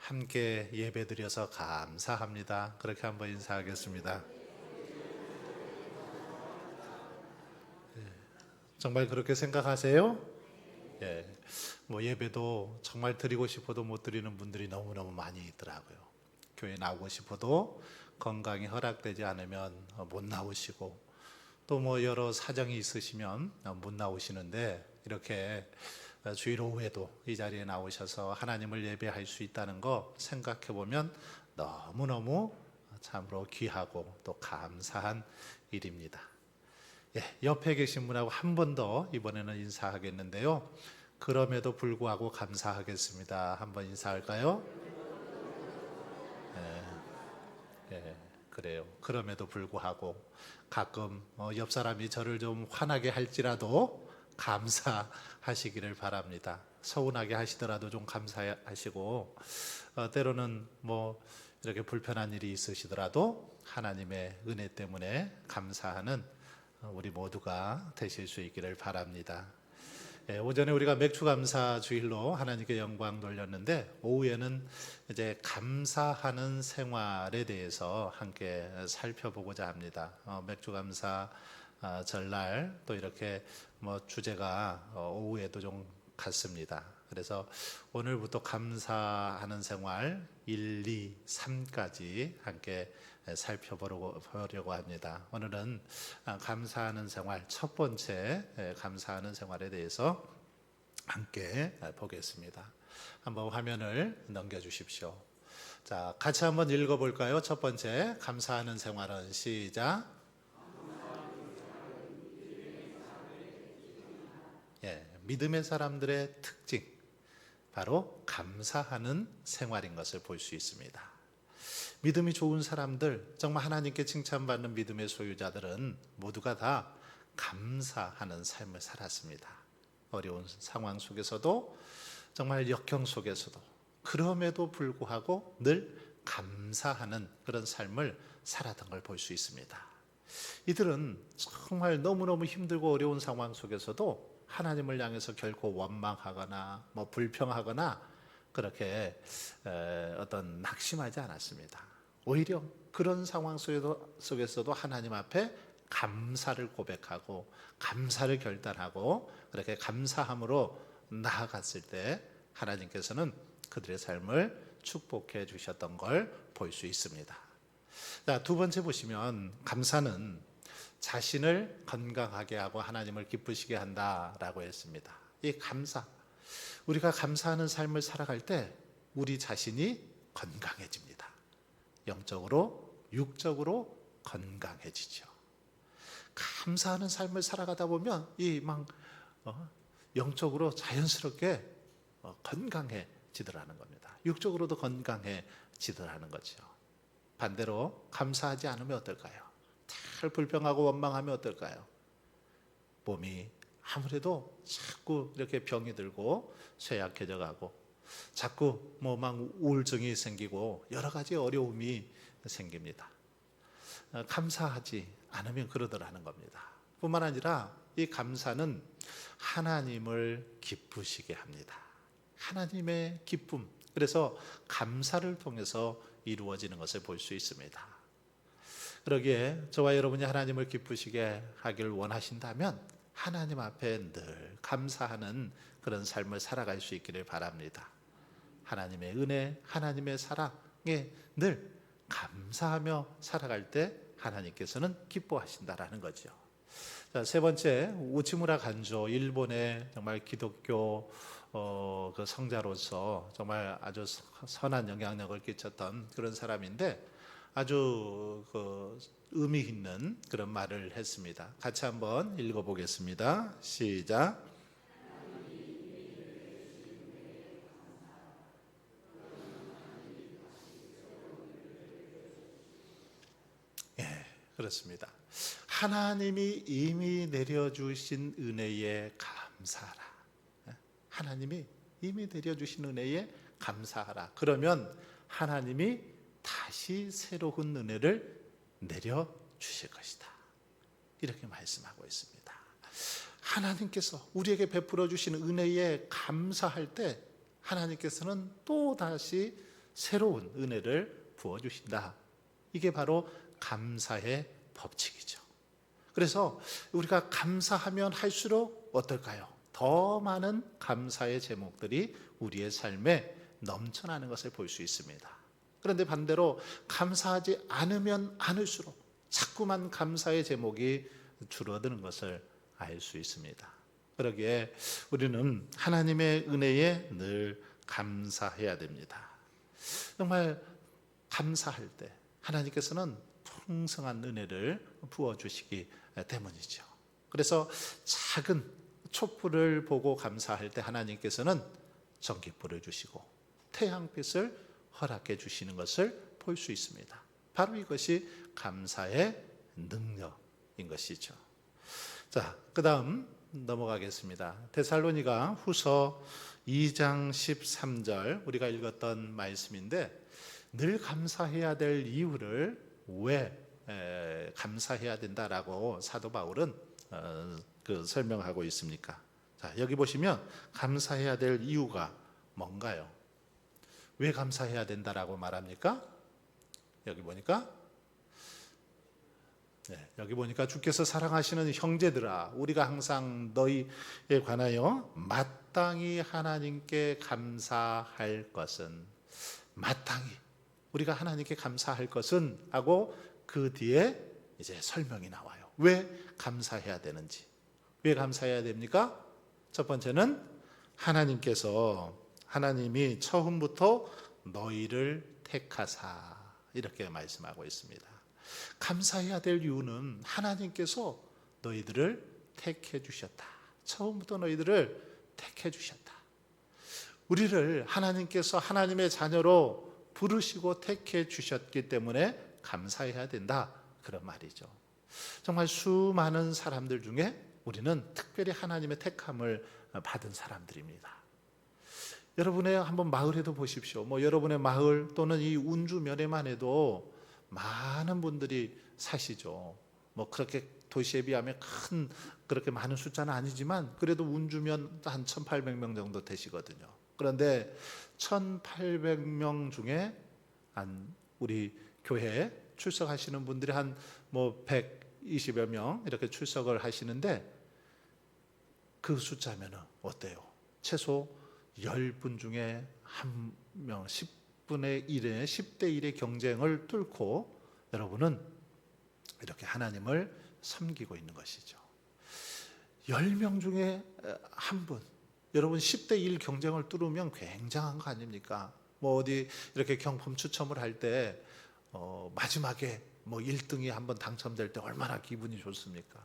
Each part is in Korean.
함께 예배드려서 감사합니다. 그렇게 한번 인사하겠습니다. 정말 그렇게 생각하세요? 예. 뭐 예배도 정말 드리고 싶어도 못 드리는 분들이 너무너무 많이 있더라고요. 교회 나오고 싶어도 건강이 허락되지 않으면 못 나오시고, 또 뭐 여러 사정이 있으시면 못 나오시는데, 이렇게 주일 오후에도 이 자리에 나오셔서 하나님을 예배할 수 있다는 거 생각해 보면 너무너무 참으로 귀하고 또 감사한 일입니다. 예, 옆에 계신 분하고 한 번 더 이번에는 인사하겠는데요. 그럼에도 불구하고 감사하겠습니다. 한번 인사할까요? 예, 그래요. 그럼에도 불구하고 가끔 옆 사람이 저를 좀 화나게 할지라도 감사하시기를 바랍니다. 서운하게 하시더라도 좀 감사하시고, 때로는 뭐 이렇게 불편한 일이 있으시더라도 하나님의 은혜 때문에 감사하는 우리 모두가 되실 수 있기를 바랍니다. 오전에 우리가 맥주감사 주일로 하나님께 영광 돌렸는데, 오후에는 이제 감사하는 생활에 대해서 함께 살펴보고자 합니다. 맥주감사 전날 또 이렇게 뭐 주제가 오후에도 좀 같습니다. 그래서 오늘부터 감사하는 생활 1, 2, 3까지 함께 살펴보려고 합니다. 오늘은 감사하는 생활 첫 번째 감사하는 생활에 대해서 함께 보겠습니다. 한번 화면을 넘겨주십시오. 자, 같이 한번 읽어볼까요? 첫 번째 감사하는 생활은 시작. 예, 믿음의 사람들의 특징, 바로 감사하는 생활인 것을 볼 수 있습니다. 믿음이 좋은 사람들, 정말 하나님께 칭찬받는 믿음의 소유자들은 모두가 다 감사하는 삶을 살았습니다. 어려운 상황 속에서도, 정말 역경 속에서도, 그럼에도 불구하고 늘 감사하는 그런 삶을 살았던 걸 볼 수 있습니다. 이들은 정말 너무너무 힘들고 어려운 상황 속에서도 하나님을 향해서 결코 원망하거나 불평하거나 그렇게 어떤 낙심하지 않았습니다. 오히려 그런 상황 속에서도 하나님 앞에 감사를 고백하고 감사를 결단하고 그렇게 감사함으로 나아갔을 때 하나님께서는 그들의 삶을 축복해 주셨던 걸 볼 수 있습니다. 자, 두 번째 보시면 감사는 자신을 건강하게 하고 하나님을 기쁘시게 한다라고 했습니다. 이 감사, 우리가 감사하는 삶을 살아갈 때 우리 자신이 건강해집니다. 영적으로, 육적으로 건강해지죠. 감사하는 삶을 살아가다 보면 영적으로 자연스럽게 건강해지더라는 겁니다. 육적으로도 건강해지더라는 거죠. 반대로 감사하지 않으면 어떨까요? 잘 불평하고 원망하면 어떨까요? 몸이 아무래도 자꾸 이렇게 병이 들고 쇠약해져 가고, 자꾸 우울증이 생기고 여러 가지 어려움이 생깁니다. 감사하지 않으면 그러더라는 겁니다. 뿐만 아니라 이 감사는 하나님을 기쁘시게 합니다. 하나님의 기쁨, 그래서 감사를 통해서 이루어지는 것을 볼 수 있습니다. 그러기에 저와 여러분이 하나님을 기쁘시게 하기를 원하신다면 하나님 앞에 늘 감사하는 그런 삶을 살아갈 수 있기를 바랍니다. 하나님의 은혜, 하나님의 사랑에 늘 감사하며 살아갈 때 하나님께서는 기뻐하신다라는 거죠. 자, 세 번째, 우치무라 간조, 일본의 정말 기독교 그 성자로서 정말 아주 선한 영향력을 끼쳤던 그런 사람인데, 아주 의미 있는 그런 말을 했습니다. 같이 한번 읽어보겠습니다. 시작. 예, 그렇습니다. 하나님이 이미 내려주신 은혜에 감사하라. 하나님이 이미 내려주신 은혜에 감사하라. 그러면 하나님이 다시 새로운 은혜를 내려주실 것이다. 이렇게 말씀하고 있습니다. 하나님께서 우리에게 베풀어 주신 은혜에 감사할 때 하나님께서는 또 다시 새로운 은혜를 부어주신다. 이게 바로 감사의 법칙이죠. 그래서 우리가 감사하면 할수록 어떨까요? 더 많은 감사의 제목들이 우리의 삶에 넘쳐나는 것을 볼 수 있습니다. 그런데 반대로 감사하지 않으면 않을수록 자꾸만 감사의 제목이 줄어드는 것을 알 수 있습니다. 그러기에 우리는 하나님의 은혜에 늘 감사해야 됩니다. 정말 감사할 때 하나님께서는 풍성한 은혜를 부어주시기 때문이죠. 그래서 작은 촛불을 보고 감사할 때 하나님께서는 전깃불을 주시고 태양빛을 허락해 주시는 것을 볼 수 있습니다. 바로 이것이 감사의 능력인 것이죠. 자, 그 다음 넘어가겠습니다. 데살로니가 후서 2장 13절 우리가 읽었던 말씀인데, 늘 감사해야 될 이유를 왜 감사해야 된다라고 사도 바울은 설명하고 있습니까? 자, 여기 보시면 감사해야 될 이유가 뭔가요? 왜 감사해야 된다라고 말합니까? 여기 보니까 여기 보니까 주께서 사랑하시는 형제들아, 우리가 항상 너희에 관하여 마땅히 하나님께 감사할 것은, 마땅히 우리가 하나님께 감사할 것은 하고 그 뒤에 이제 설명이 나와요. 왜 감사해야 되는지. 왜 감사해야 됩니까? 첫 번째는 하나님이 처음부터 너희를 택하사, 이렇게 말씀하고 있습니다. 감사해야 될 이유는 하나님께서 너희들을 택해 주셨다. 처음부터 너희들을 택해 주셨다. 우리를 하나님께서 하나님의 자녀로 부르시고 택해 주셨기 때문에 감사해야 된다, 그런 말이죠. 정말 수많은 사람들 중에 우리는 특별히 하나님의 택함을 받은 사람들입니다. 여러분의 한번 마을에도 보십시오. 여러분의 마을 또는 이 운주면에만 해도 많은 분들이 사시죠. 그렇게 도시에 비하면 그렇게 많은 숫자는 아니지만 그래도 운주면 한 1,800명 정도 되시거든요. 그런데 1,800명 중에 우리 교회에 출석하시는 분들이 한 120여 명 이렇게 출석을 하시는데, 그 숫자면 어때요? 최소 10분 중에 1명, 10분의 1의 10대 1의 경쟁을 뚫고 여러분은 이렇게 하나님을 섬기고 있는 것이죠. 10명 중에 1분, 여러분 10대 1 경쟁을 뚫으면 굉장한 거 아닙니까? 어디 이렇게 경품 추첨을 할 때 마지막에 1등이 한번 당첨될 때 얼마나 기분이 좋습니까?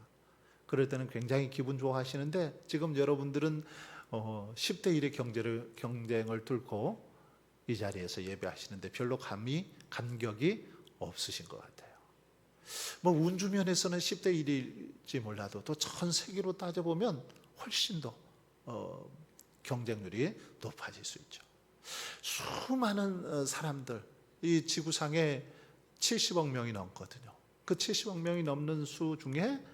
그럴 때는 굉장히 기분 좋아하시는데, 지금 여러분들은 10대 1의 경쟁을 뚫고 이 자리에서 예배하시는데 별로 감격이 없으신 것 같아요. 운주면에서는 10대 1일지 몰라도 또 전 세계로 따져보면 훨씬 더 경쟁률이 높아질 수 있죠. 수많은 사람들, 이 지구상에 70억 명이 넘거든요. 그 70억 명이 넘는 수 중에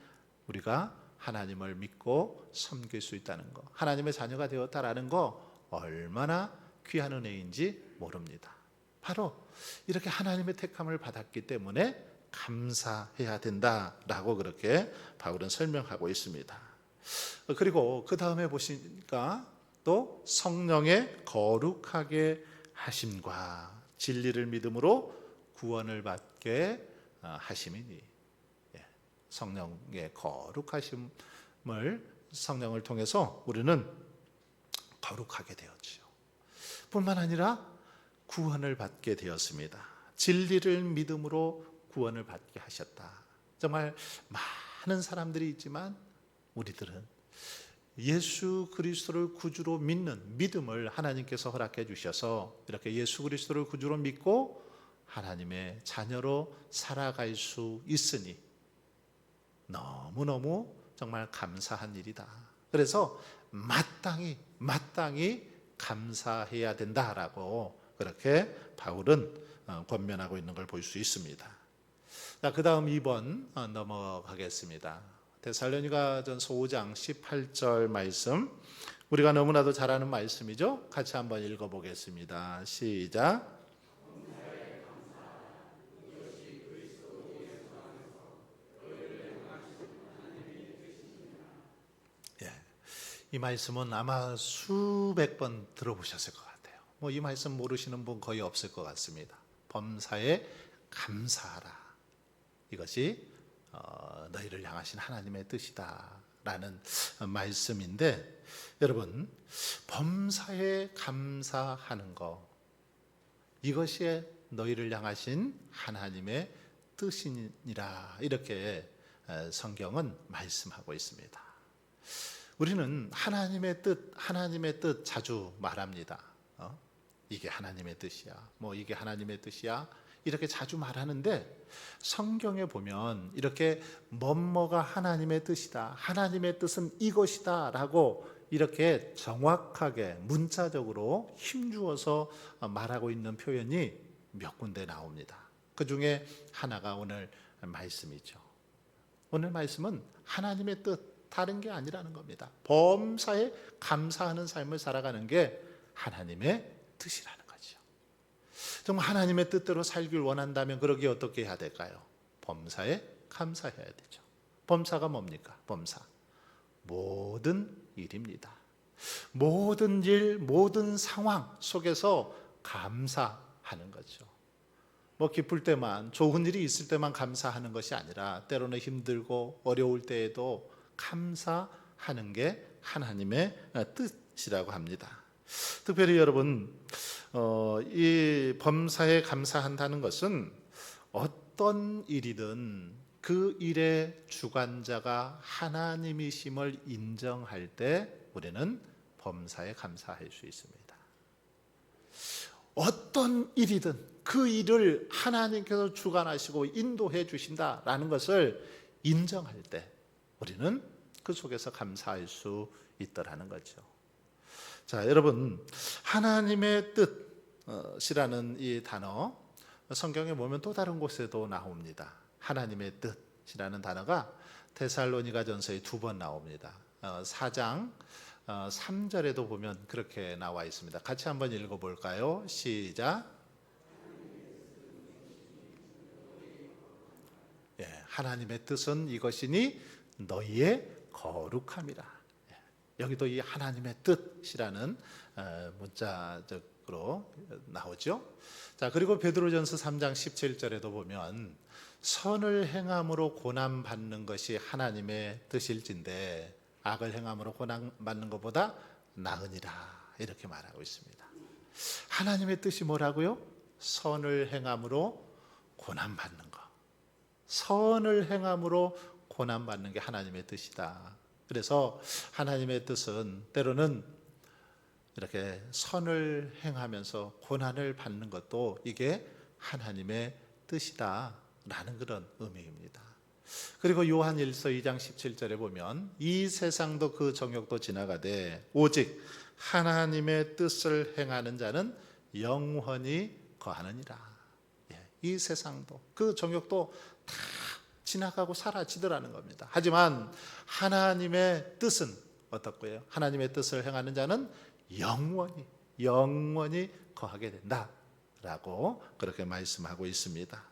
우리가 하나님을 믿고 섬길 수 있다는 거, 하나님의 자녀가 되었다라는 거 얼마나 귀한 은혜인지 모릅니다. 바로 이렇게 하나님의 택함을 받았기 때문에 감사해야 된다라고 그렇게 바울은 설명하고 있습니다. 그리고 그 다음에 보시니까 또 성령의 거룩하게 하심과 진리를 믿음으로 구원을 받게 하심이니, 성령의 거룩하심을, 성령을 통해서 우리는 거룩하게 되었지요. 뿐만 아니라 구원을 받게 되었습니다. 진리를 믿음으로 구원을 받게 하셨다. 정말 많은 사람들이 있지만 우리들은 예수 그리스도를 구주로 믿는 믿음을 하나님께서 허락해 주셔서 이렇게 예수 그리스도를 구주로 믿고 하나님의 자녀로 살아갈 수 있으니 너무너무 정말 감사한 일이다. 그래서 마땅히 감사해야 된다라고 그렇게 바울은 권면하고 있는 걸 볼 수 있습니다. 자, 그 다음 2번 넘어가겠습니다. 데살로니가전서 5장 18절 말씀, 우리가 너무나도 잘 아는 말씀이죠. 같이 한번 읽어보겠습니다. 시작. 이 말씀은 아마 수백 번 들어보셨을 것 같아요. 뭐 이 말씀 모르시는 분 거의 없을 것 같습니다. 범사에 감사하라. 이것이 너희를 향하신 하나님의 뜻이다라는 말씀인데, 여러분, 범사에 감사하는 것, 이것이 너희를 향하신 하나님의 뜻이니라, 이렇게 성경은 말씀하고 있습니다. 우리는 하나님의 뜻 자주 말합니다. 이게 하나님의 뜻이야, 뭐 이게 하나님의 뜻이야, 이렇게 자주 말하는데, 성경에 보면 이렇게 뭐뭐가 하나님의 뜻이다, 하나님의 뜻은 이것이다 라고 이렇게 정확하게 문자적으로 힘주어서 말하고 있는 표현이 몇 군데 나옵니다. 그 중에 하나가 오늘 말씀이죠. 오늘 말씀은 하나님의 뜻, 다른 게 아니라는 겁니다. 범사에 감사하는 삶을 살아가는 게 하나님의 뜻이라는 거죠. 정말 하나님의 뜻대로 살길 원한다면 그러기 어떻게 해야 될까요? 범사에 감사해야 되죠. 범사가 뭡니까? 범사, 모든 일입니다. 모든 일, 모든 상황 속에서 감사하는 거죠. 뭐 기쁠 때만, 좋은 일이 있을 때만 감사하는 것이 아니라 때로는 힘들고 어려울 때에도 감사하는 게 하나님의 뜻이라고 합니다. 특별히 여러분, 이 범사에 감사한다는 것은 어떤 일이든 그 일의 주관자가 하나님이심을 인정할 때 우리는 범사에 감사할 수 있습니다. 어떤 일이든 그 일을 하나님께서 주관하시고 인도해 주신다라는 것을 인정할 때 우리는 그 속에서 감사할 수 있더라는 거죠. 자, 여러분, 하나님의 뜻이라는 이 단어, 성경에 보면 또 다른 곳에도 나옵니다. 하나님의 뜻이라는 단어가 데살로니가전서에 2번 나옵니다. 4장 3절에도 보면 그렇게 나와 있습니다. 같이 한번 읽어볼까요? 시작. 하나님의 뜻은 이것이니 너희의 거룩함이라. 여기도 이 하나님의 뜻이라는 문자적으로 나오죠. 자, 그리고 베드로전서 3장 17절에도 보면 선을 행함으로 고난 받는 것이 하나님의 뜻일진데 악을 행함으로 고난 받는 것보다 나으니라, 이렇게 말하고 있습니다. 하나님의 뜻이 뭐라고요? 선을 행함으로 고난 받는 것. 선을 행함으로 고난 받는 게 하나님의 뜻이다. 그래서 하나님의 뜻은 때로는 이렇게 선을 행하면서 고난을 받는 것도 이게 하나님의 뜻이다라는 그런 의미입니다. 그리고 요한 1서 2장 17절에 보면 이 세상도 그 정욕도 지나가되 오직 하나님의 뜻을 행하는 자는 영원히 거하느니라. 이 세상도 그 정욕도 다 지나가고 사라지더라는 겁니다. 하지만 하나님의 뜻은 어떻고요? 하나님의 뜻을 행하는 자는 영원히 거하게 된다라고 그렇게 말씀하고 있습니다.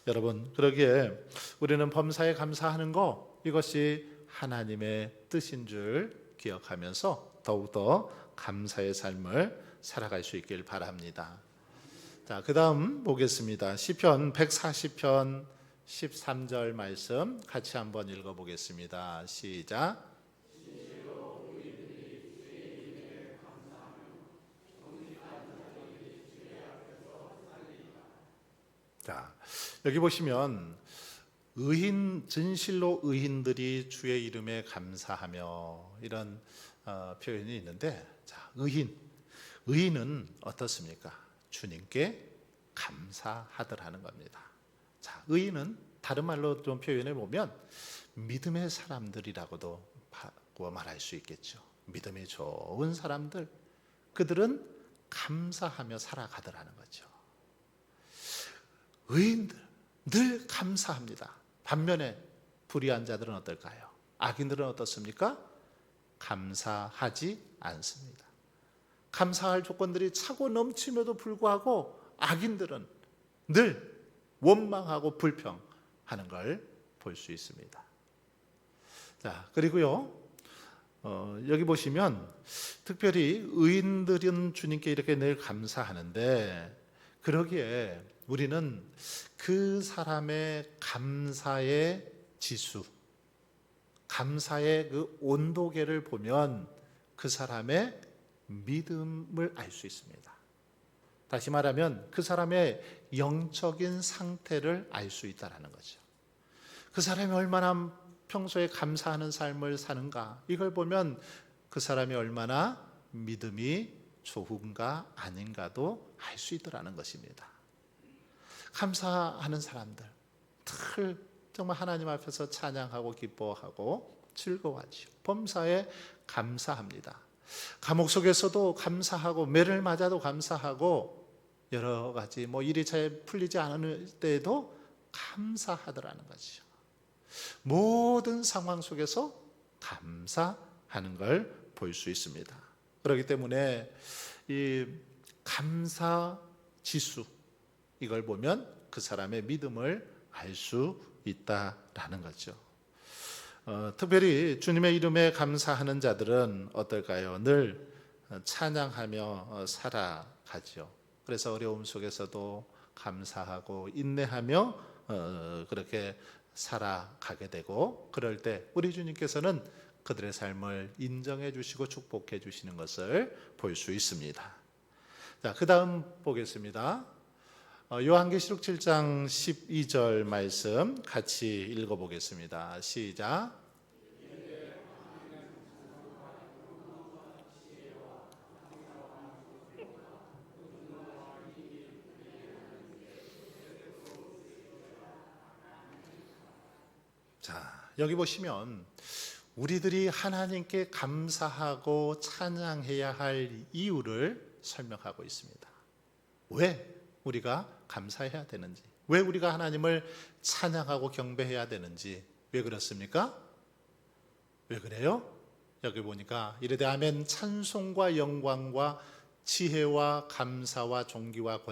여러분, 그러기에 우리는 범사에 감사하는 것, 이것이 하나님의 뜻인 줄 기억하면서 더욱더 감사의 삶을 살아갈 수 있길 바랍니다. 자, 그 다음 보겠습니다. 시편 140편 13절 말씀 같이 한번 읽어보겠습니다. 시작. 자, 여기 보시면 진실로 의인들이 주의 이름에 감사하며, 이런 표현이 있는데, 자, 의인은 어떻습니까? 주님께 감사하더라는 겁니다. 자, 의인은 다른 말로 좀 표현해 보면 믿음의 사람들이라고도 말할 수 있겠죠. 믿음이 좋은 사람들, 그들은 감사하며 살아가더라는 거죠. 의인들 늘 감사합니다. 반면에 불의한 자들은 어떨까요? 악인들은 어떻습니까? 감사하지 않습니다. 감사할 조건들이 차고 넘침에도 불구하고 악인들은 늘 원망하고 불평하는 걸 볼 수 있습니다. 자, 그리고요, 여기 보시면 특별히 의인들은 주님께 이렇게 늘 감사하는데, 그러기에 우리는 그 사람의 감사의 지수, 감사의 그 온도계를 보면 그 사람의 믿음을 알 수 있습니다. 다시 말하면 그 사람의 영적인 상태를 알 수 있다는 거죠. 그 사람이 얼마나 평소에 감사하는 삶을 사는가, 이걸 보면 그 사람이 얼마나 믿음이 좋은가 아닌가도 알 수 있더라는 것입니다. 감사하는 사람들 정말 하나님 앞에서 찬양하고 기뻐하고 즐거워하죠. 범사에 감사합니다. 감옥 속에서도 감사하고, 매를 맞아도 감사하고, 여러 가지 일이 잘 풀리지 않을 때에도 감사하더라는 거죠. 모든 상황 속에서 감사하는 걸 볼 수 있습니다. 그렇기 때문에 이 감사 지수, 이걸 보면 그 사람의 믿음을 알 수 있다라는 거죠. 특별히 주님의 이름에 감사하는 자들은 어떨까요? 늘 찬양하며 살아가죠. 그래서 어려움 속에서도 감사하고 인내하며 그렇게 살아가게 되고, 그럴 때 우리 주님께서는 그들의 삶을 인정해 주시고 축복해 주시는 것을 볼 수 있습니다. 자, 그 다음 보겠습니다. 요한계시록 7장 12절 말씀 같이 읽어보겠습니다. 시작. 자, 여기 보시면 우리들이 하나님께 감사하고 찬양해야 할 이유를 설명하고 있습니다. 왜 우리가 감사해야 되는지, 왜 우리가 하나님을 찬양하고 경배해야 되는지, 왜 그렇습니까? 왜 그래요? 여기 보니까 이르되 아멘, 찬송과 영광과 지혜와 감사와 존귀와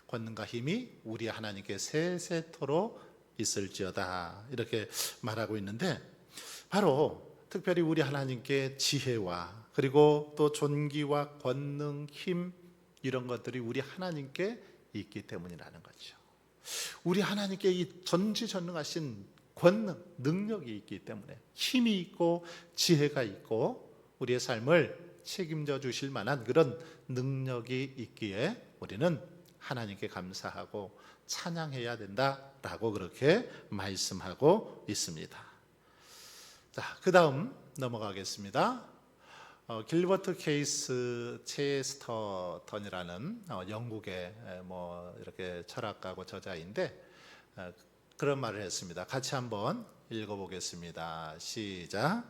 권능과 힘이 우리 하나님께 세세토록 있을지어다, 이렇게 말하고 있는데, 바로 특별히 우리 하나님께 지혜와 그리고 또 존귀와 권능, 힘, 이런 것들이 우리 하나님께 있기 때문이라는 거죠. 우리 하나님께 이 전지전능하신 권능, 능력이 있기 때문에, 힘이 있고 지혜가 있고 우리의 삶을 책임져 주실 만한 그런 능력이 있기에 우리는 하나님께 감사하고 찬양해야 된다라고 그렇게 말씀하고 있습니다. 자, 그 다음 넘어가겠습니다. 길버트 케이스 체스터턴이라는 영국의 이렇게 철학가고 저자인데 그런 말을 했습니다. 같이 한번 읽어보겠습니다. 시작.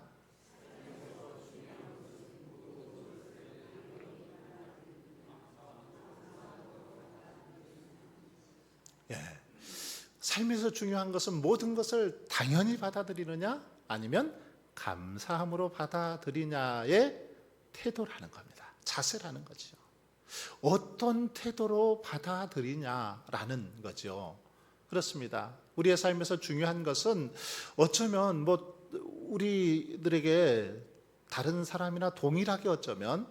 삶에서 중요한 것은 모든 것을 당연히 받아들이느냐 아니면 감사함으로 받아들이냐의 태도라는 겁니다. 자세라는 거죠. 어떤 태도로 받아들이냐라는 거죠. 그렇습니다. 우리의 삶에서 중요한 것은 어쩌면 우리들에게 다른 사람이나 동일하게 어쩌면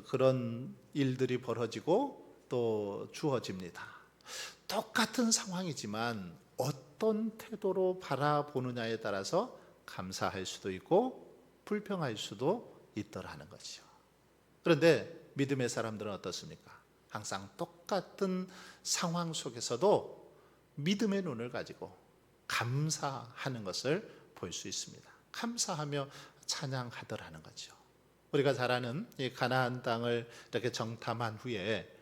그런 일들이 벌어지고 또 주어집니다. 똑같은 상황이지만 어떤 태도로 바라보느냐에 따라서 감사할 수도 있고 불평할 수도 있더라는 거죠. 그런데 믿음의 사람들은 어떻습니까? 항상 똑같은 상황 속에서도 믿음의 눈을 가지고 감사하는 것을 볼 수 있습니다. 감사하며 찬양하더라는 거죠. 우리가 잘 아는 이 가나안 땅을 이렇게 정탐한 후에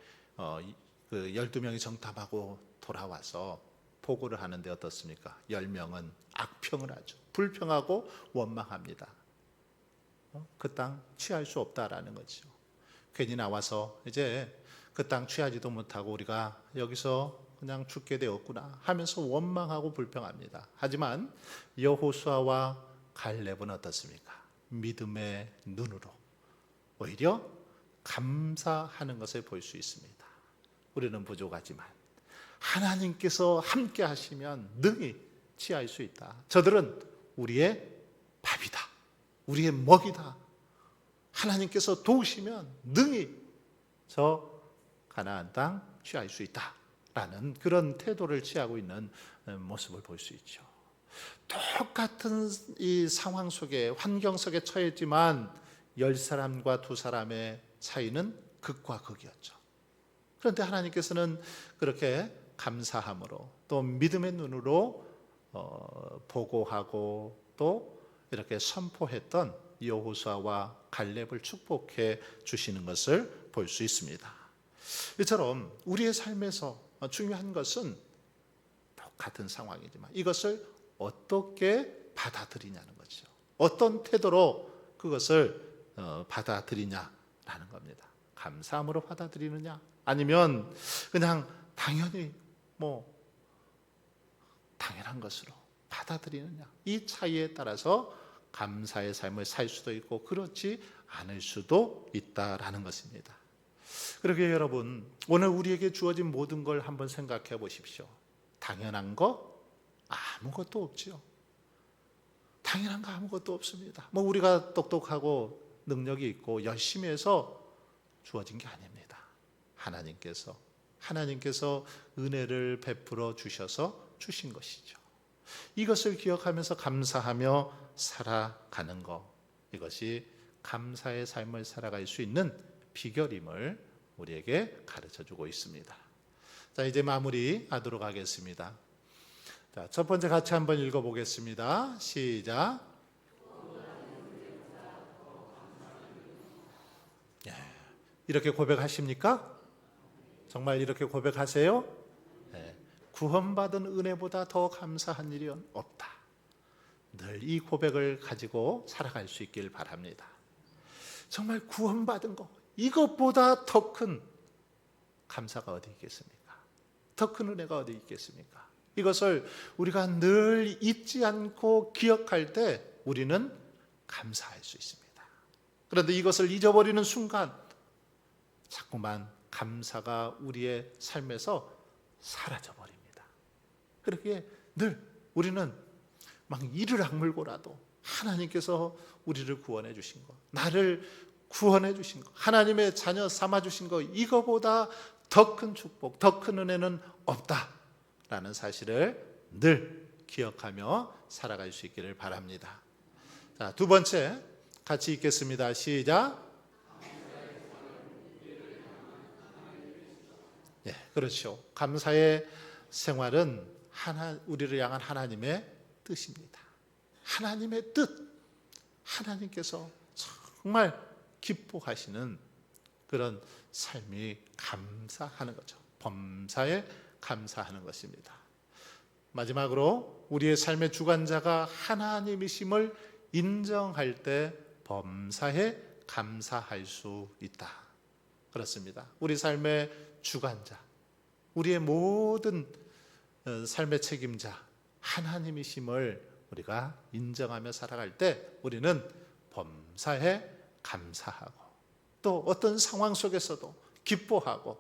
그 12명이 정탐하고 돌아와서 보고를 하는데 어떻습니까? 10명은 악평을 하죠. 불평하고 원망합니다. 그 땅 취할 수 없다라는 거죠. 괜히 나와서 이제 그 땅 취하지도 못하고 우리가 여기서 그냥 죽게 되었구나 하면서 원망하고 불평합니다. 하지만 여호수아와 갈렙은 어떻습니까? 믿음의 눈으로 오히려 감사하는 것을 볼 수 있습니다. 우리는 부족하지만 하나님께서 함께 하시면 능히 취할 수 있다. 저들은 우리의 밥이다. 우리의 먹이다. 하나님께서 도우시면 능히 저 가나안 땅 취할 수 있다라는 그런 태도를 취하고 있는 모습을 볼 수 있죠. 똑같은 이 상황 속에, 환경 속에 처했지만 10사람과 2사람의 차이는 극과 극이었죠. 그런데 하나님께서는 그렇게 감사함으로 또 믿음의 눈으로 보고하고 또 이렇게 선포했던 여호수아와 갈렙을 축복해 주시는 것을 볼 수 있습니다. 이처럼 우리의 삶에서 중요한 것은 똑같은 상황이지만 이것을 어떻게 받아들이냐는 거죠. 어떤 태도로 그것을 받아들이냐라는 겁니다. 감사함으로 받아들이느냐, 아니면 그냥 당연히 당연한 것으로 받아들이느냐, 이 차이에 따라서 감사의 삶을 살 수도 있고 그렇지 않을 수도 있다라는 것입니다. 그러게 여러분, 오늘 우리에게 주어진 모든 걸 한번 생각해 보십시오. 당연한 거 아무것도 없지요. 당연한 거 아무것도 없습니다. 우리가 똑똑하고 능력이 있고 열심히 해서 주어진 게 아닙니다. 하나님께서 은혜를 베풀어 주셔서 주신 것이죠. 이것을 기억하면서 감사하며 살아가는 것, 이것이 감사의 삶을 살아갈 수 있는 비결임을 우리에게 가르쳐주고 있습니다. 자, 이제 마무리하도록 하겠습니다. 자, 첫 번째 같이 한번 읽어보겠습니다. 시작. 이렇게 고백하십니까? 정말 이렇게 고백하세요? 구원받은 은혜보다 더 감사한 일이 없다. 늘 이 고백을 가지고 살아갈 수 있길 바랍니다. 정말 구원받은 거, 이것보다 더 큰 감사가 어디 있겠습니까? 더 큰 은혜가 어디 있겠습니까? 이것을 우리가 늘 잊지 않고 기억할 때 우리는 감사할 수 있습니다. 그런데 이것을 잊어버리는 순간 자꾸만 감사가 우리의 삶에서 사라져 버립니다. 그렇게 늘 우리는 막 이를 악물고라도 하나님께서 우리를 구원해 주신 것, 나를 구원해 주신 것, 하나님의 자녀 삼아 주신 것, 이거보다 더 큰 축복, 더 큰 은혜는 없다라는 사실을 늘 기억하며 살아갈 수 있기를 바랍니다. 자, 두 번째 같이 읽겠습니다. 시작. 그렇죠. 감사의 생활은 우리를 향한 하나님의 뜻입니다. 하나님의 뜻, 하나님께서 정말 기뻐하시는 그런 삶이 감사하는 거죠. 범사에 감사하는 것입니다. 마지막으로 우리의 삶의 주관자가 하나님이심을 인정할 때 범사에 감사할 수 있다. 그렇습니다. 우리 삶의 주관자, 우리의 모든 삶의 책임자 하나님이심을 우리가 인정하며 살아갈 때 우리는 범사에 감사하고 또 어떤 상황 속에서도 기뻐하고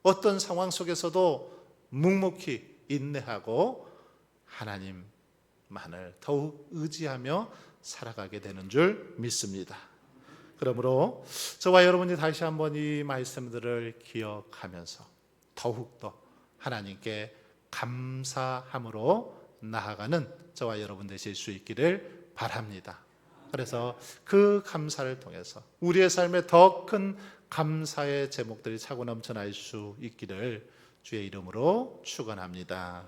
어떤 상황 속에서도 묵묵히 인내하고 하나님만을 더욱 의지하며 살아가게 되는 줄 믿습니다. 그러므로 저와 여러분이 다시 한번 이 말씀들을 기억하면서 더욱더 하나님께 감사함으로 나아가는 저와 여러분 되실 수 있기를 바랍니다. 그래서 그 감사를 통해서 우리의 삶에 더 큰 감사의 제목들이 차고 넘쳐날 수 있기를 주의 이름으로 축원합니다.